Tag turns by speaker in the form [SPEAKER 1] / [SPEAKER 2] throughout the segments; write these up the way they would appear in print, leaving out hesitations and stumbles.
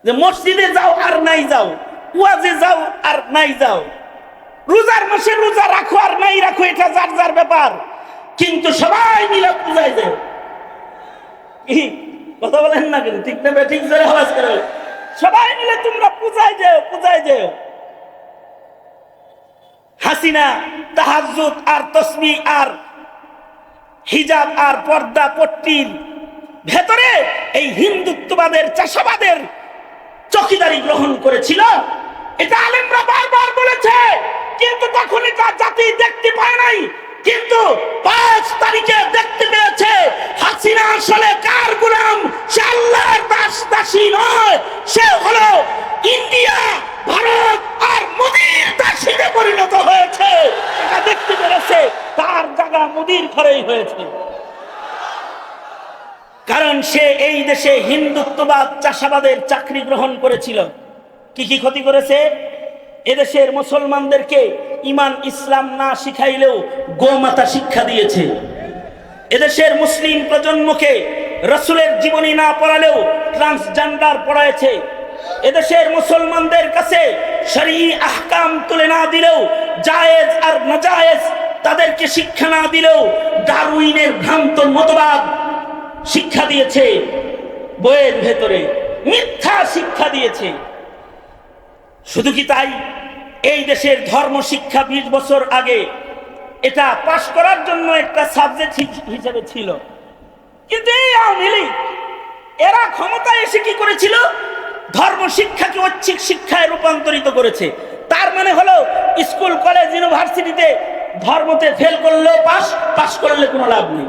[SPEAKER 1] যে মসজিদে যাও আর নাই যাও, ওয়াজে যাও আর নাই যাও, রোজার মাসে রোজা রাখো আর নাই রাখো, এটা যার যার ব্যাপার, কিন্তু সবাই মিলে পূজায় যাও। কি কথা বলেন না কেন? ঠিক না ঠিক জোরে আওয়াজ করে সবাই মিলে তোমরা পূজায় যাও, পূজায় যাও। হাসিনা তাহাজ্জুদ আর তাসবিহ আর হিজাব আর পর্দা পট্টির ভেতরে এই হিন্দুত্ববাদের চাষাবাদের চকিদারি গ্রহণ করেছিল। এটা আলেমরা বারবার বলেছে, কিন্তু তখন এটা জাতি দেখতে পায় নাই। কিন্তু 5 তারিখে দেখতে পেয়েছে হাসিনা আসলে কার গোলাম। সে আল্লাহর দাসী নয়, সে হলো ইন্ডিয়া, ভারত আর মোদির দাসীতে পরিণত হয়েছে। এটা দেখতে পেরেছে, তার জায়গা মোদির ঘরেই হয়েছে। কারণ সে এই দেশে হিন্দুত্ববাদ চাষাবাদের চাকরি গ্রহণ করেছিল। কি কি ক্ষতি করেছে? এদেশের মুসলমানদেরকে ঈমান ইসলাম না শিখাইলেও গোমাতা শিক্ষা দিয়েছে। এদেশের মুসলিম প্রজন্মকে রাসূলের জীবনী না পড়ালেও ট্রান্সজেন্ডার পড়াইছে। এদেশের মুসলমানদের কাছে শরঈ আহকাম তুলে না দিলেও, জায়েজ আর নাজায়েজ তাদেরকে শিক্ষা না দিলেও ডারউইনের ভ্রান্ত মতবাদ শিক্ষা দিয়েছে। বইয়ের ভেতরে মিথ্যা শিক্ষা দিয়েছে। শুধু কি তাই, এই দেশের ধর্ম শিক্ষা 20 বছর আগে এটা পাশ করার জন্য একটা সাবজেক্ট হিসেবে ছিল। কিন্তু এই আওয়ামী লীগ এরা ক্ষমতায় এসে কি করেছিল? ধর্ম শিক্ষাকে ঐচ্ছিক শিক্ষায় রূপান্তরিত করেছে। তার মানে হলো স্কুল কলেজ ইউনিভার্সিটিতে ধর্মতে ফেল করলেও পাস, পাস করলে কোনো লাভ নেই।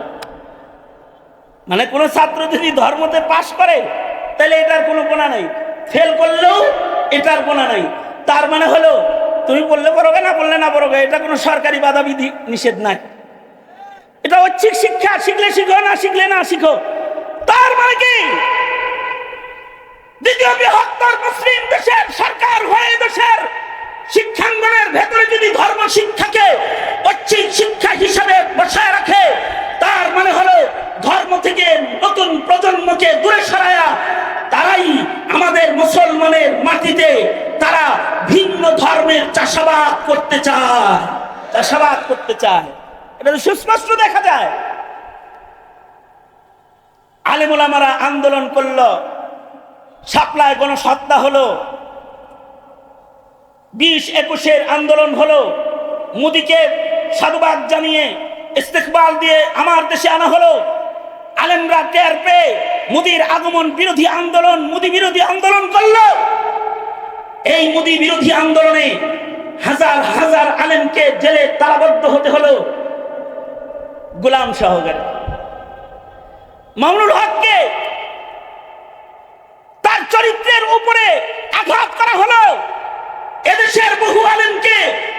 [SPEAKER 1] মানে কোন ছাত্র যদি ধর্মতে পাস করে তাহলে এটার কোনো গোনা নাই, ফেল করলেও এটার গোনা নাই। তার মানে হলো তুমি বললে পড়োগে, না বললে না পড়োগে, এটা কোনো সরকারি বাধা বিধি নিষেধ নাই। এটা ঐচ্ছিক শিক্ষা, শিখলে শিখো, না শিখলে না শিখো। তার মানে কি দ্বিতীয় বৃহত্তর মুসলিম দেশের সরকার হয়ে দেশের শিক্ষাঙ্গনের ভেতরে যদি ধর্ম শিক্ষাকে ঐচ্ছিক শিক্ষা হিসাবে বসায় রাখে, তার মানে হলো ধর্ম থেকে নতুন প্রজন্মকে দূরে সরায়া তারাই আমাদের মুসলমানের মাটিতে তারা ভিন্ন ধর্মের চাষাবাদ করতে চায়, চাষাবাদ করতে চায়। এটা সুস্পষ্ট দেখা যায়। আলেম ওলামারা আন্দোলন করলো, শাপলায় গণহত্যা হলো, 20-21 আন্দোলন হলো, মোদিকে সাধুবাদ জানিয়ে ইস্তেকবাল দিয়ে আমার দেশে আনা হলো। আলেমরা টের পেয়ে মোদির আগমন বিরোধী আন্দোলন, মোদি বিরোধী আন্দোলন করলো। এই মোদি বিরোধী আন্দোলনে হাজার হাজার আলেমকে জেলে তালাবদ্ধ হতে হলো গোলাম সহকারে। মামুনুল হককে তার চরিত্রের উপরে আঘাত করা হলো। এদেশের বহু আলেমকে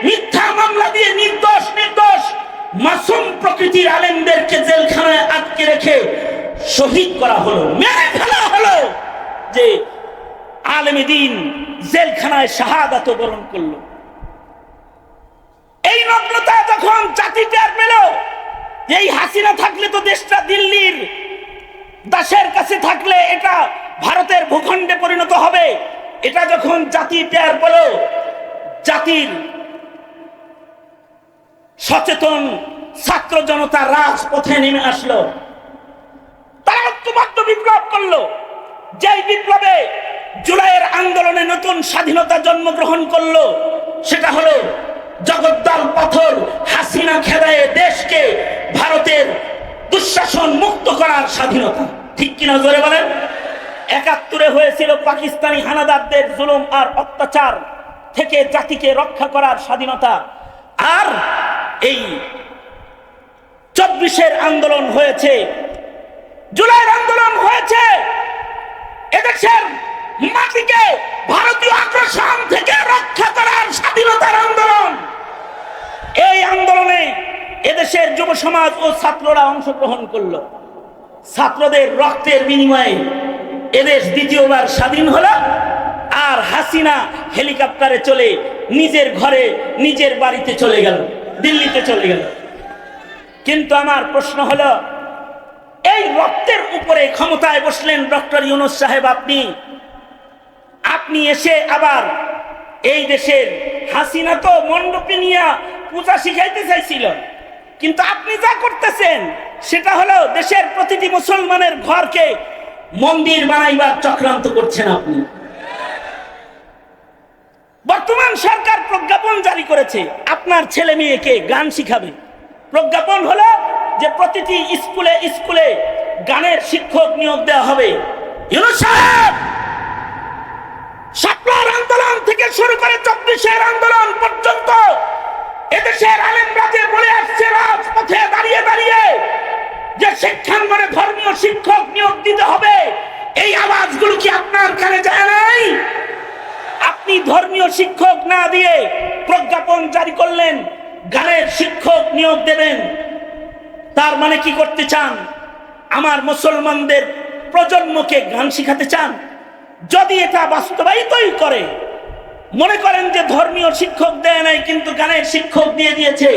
[SPEAKER 1] মিথ্যা মামলা দিয়ে নির্দোষ মাসুম প্রকৃতির আলেমদেরকে জেলখানায় আটকে রেখে শহীদ করা হলো, মেরে ফেলা হলো। যে আলেমে দ্বীন জেলখানায় শাহাদাত বরণ করলো। এই নগ্নতা যখন জাতি টের পেল, এই হাসিনা থাকলে তো দেশটা দিল্লির দাসের কাছে থাকলে এটা ভারতের ভূখণ্ডে পরিণত হবে, এটা যখন জাতি টের পেল, জাতির সচেতন ছাত্র জনতা রাজপথে নেমে আসলো। তারা ঐক্যবদ্ধ বিপ্লব করলো। যেই বিপ্লবে জুলাইয়ের আন্দোলনে নতুন স্বাধীনতা জন্মগ্রহণ করলো, সেটা হলো জগদ্দল পাথর হাসিনা খেদায়ে দেশকে ভারতের দুঃশাসন মুক্ত করার স্বাধীনতা। ঠিক কিনা জোরে বলেন? 71-এ হয়েছিল পাকিস্তানি হানাদারদের জুলুম আর অত্যাচার থেকে জাতিকে রক্ষা করার স্বাধীনতা। আর এই 24-এর আন্দোলন হয়েছে, জুলাইয়ের আন্দোলন হয়েছে এদেশের মাটিকে ভারতীয় আগ্রাসন থেকে রক্ষা করার স্বাধীনতার আন্দোলন। এই আন্দোলনে এদেশের যুব সমাজ ও ছাত্ররা অংশগ্রহণ করলো। ছাত্রদের রক্তের বিনিময়ে এদেশ দ্বিতীয়বার স্বাধীন হলো। আর হাসিনা হেলিকপ্টারে চলে নিজের ঘরে নিজের বাড়িতে চলে গেল, দিল্লিতে চলে গেল। কিন্তু আমার প্রশ্ন হলো, এই রক্তের উপরে ক্ষমতায় বসলেন ডক্টর ইউনূস সাহেব, আপনি আপনি এসে আবার এই দেশের হাসিনা তো মণ্ডপে নিয়ে পূজা শিখাইতে চাইছিল, কিন্তু আপনি যা করতেছেন সেটা হলো দেশের প্রতিটি মুসলমানের ঘরকে মন্দির বানাইবার চক্রান্ত করছেন আপনি। বর্তমান সরকার প্রজ্ঞাপন জারি করেছে আপনার ছেলে মেয়েকে গান শিখাবে। প্রজ্ঞাপন হলো যে প্রতিটি স্কুলে স্কুলে গানের শিক্ষক নিয়োগ দেওয়া হবে। ইউনূস সাহেব শাপলার আন্দোলন থেকে শুরু করে 24-এর আন্দোলন পর্যন্ত এদেশের আলেমরা যে বলে আসছে রাজপথে দাঁড়িয়ে দাঁড়িয়ে যে শিক্ষাঙ্গনে ধর্মীয় শিক্ষক নিয়োগ দিতে হবে, এই আওয়াজগুলো কি আপনার কানে যায় নাই? আপনি ধর্মীয় শিক্ষক না দিয়ে প্রজ্ঞাপন জারি করলেন গানের শিক্ষক নিয়োগ দেবেন। তার মানে কি করতে চান? আমার মুসলমানদের প্রজন্মকে গান শিখাতে চান? যদি এটা বাস্তবায়িতই করে, মনে করেন যে ধর্মীয় শিক্ষক দেয় নাই কিন্তু গানের শিক্ষক দিয়ে দিয়েছে,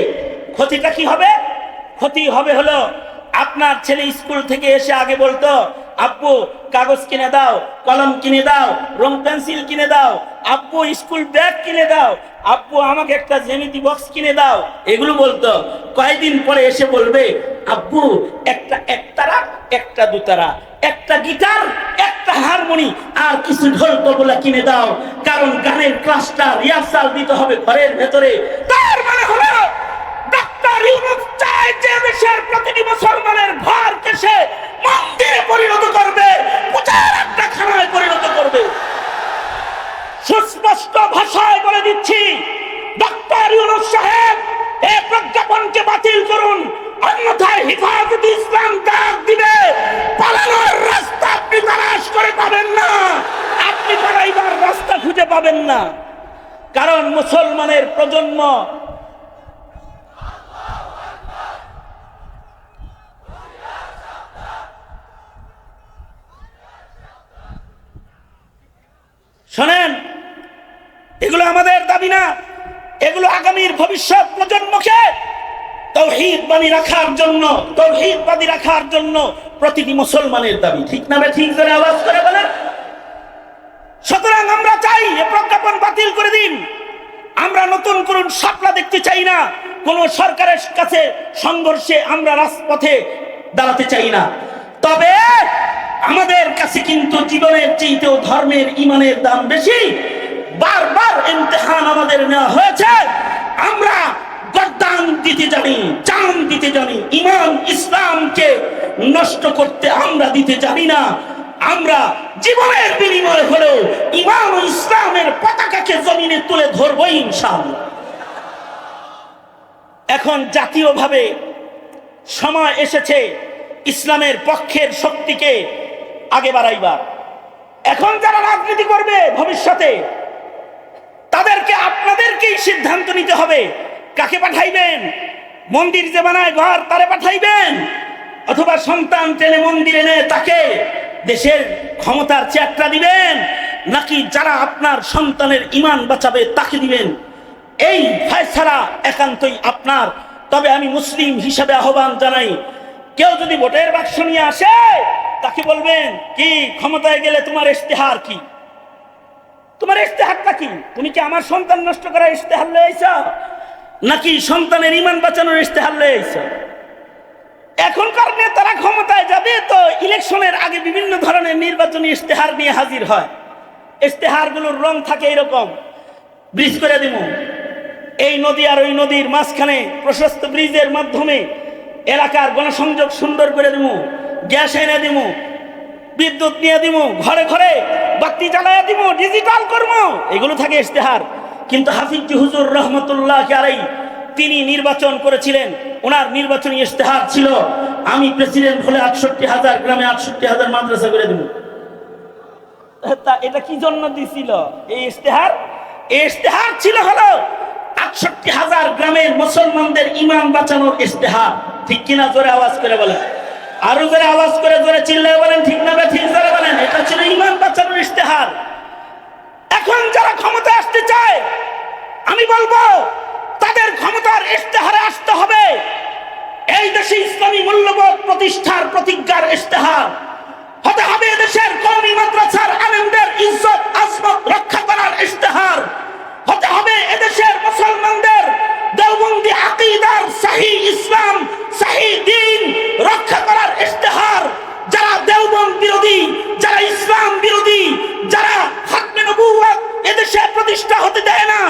[SPEAKER 1] ক্ষতিটা কি হবে? ক্ষতি হবে হলো আপনার ছেলে স্কুল থেকে এসে আগে বলতো, আব্বু কাগজ কিনে দাও, কলম কিনে দাও, রং পেন্সিল কিনে দাও, আব্বু স্কুল ব্যাগ কিনে দাও, আব্বু আমাকে একটা জ্যামিতি বক্স কিনে দাও, এগুলো বলতো। কয়েকদিন পরে এসে বলবে, আব্বু একটা একতারা, একটা দুতারা, একটা গিটার, একটা হারমোনি আর কিছু ঢোল তবলা কিনে দাও, কারণ গানের ক্লাসটা রিহার্সাল দিতে হবে ঘরের ভেতরে। তার মানে হলো ডক্টর ইউনূস চায় যে দেশের প্রতিটি মুসলমানের ঘরকে সে মন্দিরে পরিণত করবে, পূজার একটা খানায় পরিণত করবে। সুস্পষ্ট ভাষায় বলে দিচ্ছি, ডক্টর ইউনূস সাহেব এই প্রজ্ঞাপনকে বাতিল করুন, অন্যথায় হেফাজতে ইসলাম ডাক দিবে। পালানোর রাস্তা আপনি তালাশ করে পাবেন না, আপনি পালাইবার রাস্তা খুঁজে পাবেন না, কারণ মুসলমানের প্রজন্ম শোনেন, এগুলো আমাদের দাবি না, এগুলো আগামীর ভবিষ্যৎ প্রজন্মকে তাওহীদবাদী রাখার জন্য, তাওহীদবাদী রাখার জন্য প্রতিটি মুসলমানের দাবি। ঠিক না? ঠিক করে আওয়াজ করে বলেন। সুতরাং আমরা চাই এই প্রজ্ঞাপন বাতিল করে দিন। আমরা নতুন করুন শাপলা দেখতে চাই না, কোন সরকারের কাছে সংঘর্ষে আমরা রাজপথে দাঁড়াতে চাই না। তবে আমাদের কাছে কিন্তু জীবনের চেয়েও ধর্মের ইমানের দাম বেশি। বারবার ইমতিহান আমাদের নেওয়া হয়েছে, আমরা গর্দান দিতে জানি, জান দিতে জানি, ইমান ইসলামকে নষ্ট করতে আমরা দিতে জানি না। আমরা জীবনের বিনিময় হলেও ইমান ও ইসলামের পতাকাকে জমিনে তুলে ধরবো ইনশাআল্লাহ। এখন জাতীয়ভাবে সময় এসেছে ইসলামের পক্ষের শক্তিকে আগে বাড়াইবার। এখন যারা রাজনীতি করবে ভবিষ্যতে, তাদেরকে আপনাদেরকেই সিদ্ধান্ত নিতে হবে কাকে পাঠাইবেন। মন্দির যে বানায় ঘর তারে পাঠাইবেন, অথবা সন্তান টেনে মন্দিরে এনে তাকে দেশের ক্ষমতার চেয়ারটা দিবেন, নাকি যারা আপনার সন্তানের ইমান বাঁচাবে তাকে দিবেন। এই ফয়সালা একান্তই আপনার। তবে আমি মুসলিম হিসাবে আহ্বান জানাই, কেউ যদি ভোটের বাক্স নিয়ে আসে তাকে বলবেন, কি ক্ষমতায় গেলে তোমার ইশতেহার কি? তোমার ইশতেহারটা কি? তুমি কি আমার সন্তান নষ্ট করার ইশতেহার লয়ে আইছো, নাকি সন্তানের ইমান বাঁচানোর ইশতেহার লয়ে আইছো? এখনকার নেতারা ক্ষমতায় যাবে তো ইলেকশনের আগে বিভিন্ন ধরনের নির্বাচনী ইশতেহার নিয়ে হাজির হয়। ইশতেহারগুলোর রং থাকে এরকম, ব্রিজ করে দিব, এই নদী আর ওই নদীর মাঝখানে প্রশস্ত ব্রিজের মাধ্যমে এলাকার গণসংযোগ সুন্দর করে দিব, গ্যাস এনে দিব, বিদ্যুৎ নিয়ে দিব, ঘরে ঘরে বাতি জ্বালায় দিব, ডিজিটাল করব, এগুলো থাকে ইশতেহার। কিন্তু হাফিজ হুজুর রহমতুল্লাহ আলাইহি তিনি নির্বাচন করেছিলেন, ওনার নির্বাচনী ইশতেহার ছিল, আমি প্রেসিডেন্ট হলে ৬৮,০০০ গ্রামে ৬৮,০০০ মাদ্রাসা করে দেব। তা এটা কি জন্য দিছিল এই ইশতেহার? এই ইশতেহার ছিল হলো ৬৮,০০০ গ্রামের মুসলমানদের ইমান বাঁচানোর ইশতেহার। ঠিক কিনা? জোরে আওয়াজ করে বলেন, আরো জোরে আওয়াজ করে জোরে চিল্লায় বলেন, ঠিক না? ঠিক জোরে বলেন। এটা ছিল ইমান বাঁচানোর ইশতেহার। এখন যারা ক্ষমতা আসতে চায়, আমি বলবো তাদের ক্ষমতার ইশতেহারে আসতে হবে এই দেশে ইসলামী মূল্যবোধ প্রতিষ্ঠার প্রতিজ্ঞার ইশতেহার হতে হবে। দেশের কওমি মাদ্রাসার আলেমদের ইজ্জত আজমত ইসলাম সহিহ দ্বীন রক্ষা করার ইশতেহার যারা দেওবন্দ বিরোধী, যারা ইসলাম বিরোধী, যারা খাতমে নবুওয়াত এদেশে প্রতিষ্ঠা হতে দেয় না,